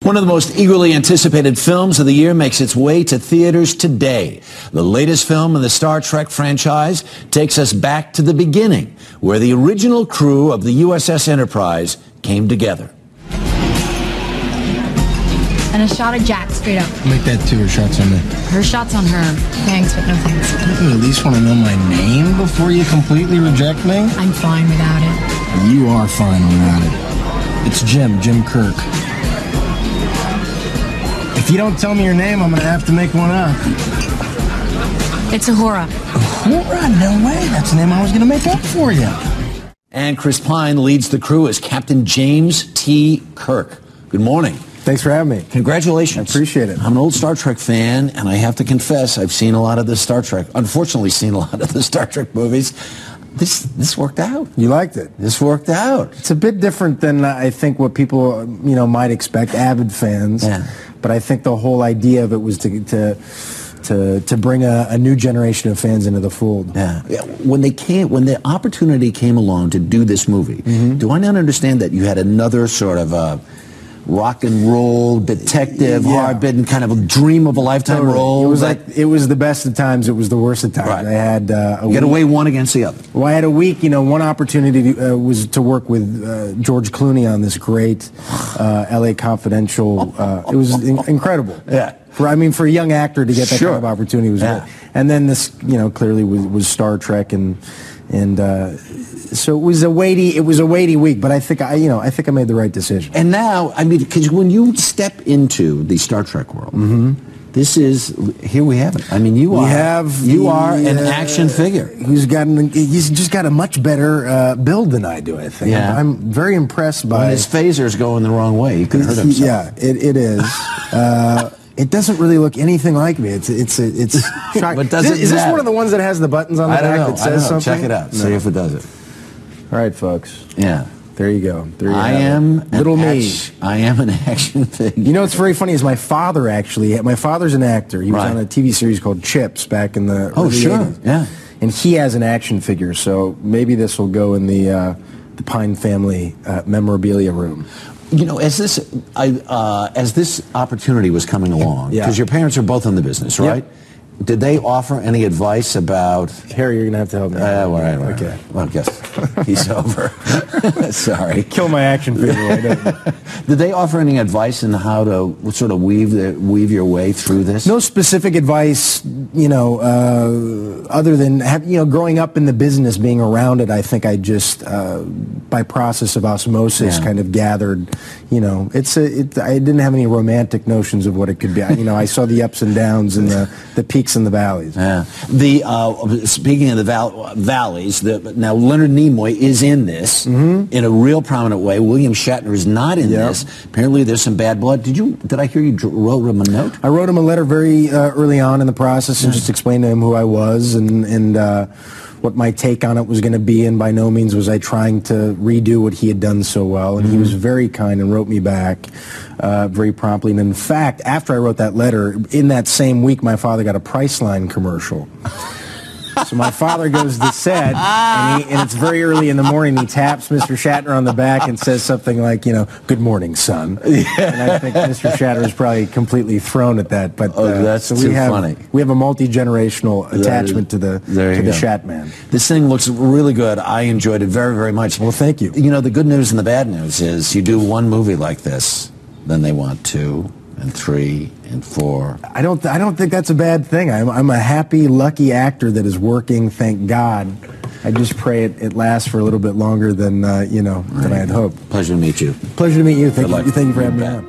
One of the most eagerly anticipated films of the year makes its way to theaters today. The latest film in the Star Trek franchise takes us back to the beginning, where the original crew of the USS Enterprise came together. And a shot of Jack, straight up. Make that 2 shots on me. Her shot's on her. Thanks, but no thanks. Don't you at least want to know my name before you completely reject me? I'm fine without it. You are fine without it. It's Jim Kirk. If you don't tell me your name, I'm going to have to make one up. It's Uhura. Uhura? No way. That's the name I was going to make up for you. And Chris Pine leads the crew as Captain James T. Kirk. Good morning. Thanks for having me. Congratulations. I appreciate it. I'm an old Star Trek fan, and I have to confess, I've seen a lot of the Star Trek, unfortunately seen a lot of the Star Trek movies. This worked out. You liked it? This worked out. It's a bit different than I think what people, might expect, avid fans. Yeah. But I think the whole idea of it was to bring a new generation of fans into the fold. Yeah. When the opportunity came along to do this movie, do I not understand that you had another sort of rock and roll detective, hard-bitten kind of a dream of a lifetime role? It was the best of times. It was the worst of times. Right. I had you got to weigh one against the other. Well, I had a week. One opportunity was to work with George Clooney on this great L.A. Confidential. It was incredible. Yeah. For a young actor to get that kind of opportunity was great. And then this, clearly was Star Trek, and so it was a weighty week. But I think I made the right decision. And now, because when you step into the Star Trek world, here we have it. You are an action figure. He's just got a much better build than I do. I think. Yeah. I'm very impressed by when his phaser's going the wrong way. He could hurt himself. Yeah, it is. It doesn't really look anything like me. It's shocking. But does it is this matter? one of the ones that has the buttons on the back that says something? Check it out. See if it does it. All right, folks. Yeah. There you go. There you I have am it. Little me. I am an action figure. What's very funny is my father's an actor. He was on a TV series called Chips back in the early 80s. Yeah. And he has an action figure, so maybe this will go in the Pine family memorabilia room. As this opportunity was coming along, because your parents are both in the business, right? Yep. Did they offer any advice about... Harry, you're going to have to help me. All right. Okay. Well, I guess he's over. Sorry. Kill my action figure. Did they offer any advice on how to sort of weave your way through this? No specific advice, other than, growing up in the business, being around it, I think I just, by process of osmosis, kind of gathered, I didn't have any romantic notions of what it could be. I saw the ups and downs and the peaks and the valleys. Yeah. Speaking of the valleys, now Leonard Nimoy is in this in a real prominent way. William Shatner is not in this. Apparently, there's some bad blood. Did I hear you wrote him a note? I wrote him a letter very early on in the process and just explained to him who I was and what my take on it was going to be, and by no means was I trying to redo what he had done so well. And he was very kind and wrote me back very promptly. And in fact, after I wrote that letter, in that same week, my father got a Priceline commercial. So my father goes to set, and it's very early in the morning. He taps Mr. Shatner on the back and says something like, "Good morning, son." And I think Mr. Shatner is probably completely thrown at that. But that's too funny. We have a multi-generational attachment to the Shatman. This thing looks really good. I enjoyed it very, very much. Well, thank you. The good news and the bad news is you do one movie like this, then they want 2 and 3 and 4. I don't think that's a bad thing. I'm a happy, lucky actor that is working. Thank God. I just pray it lasts for a little bit longer than than I had hoped. Pleasure to meet you. Pleasure to meet you. Thank you for having me on.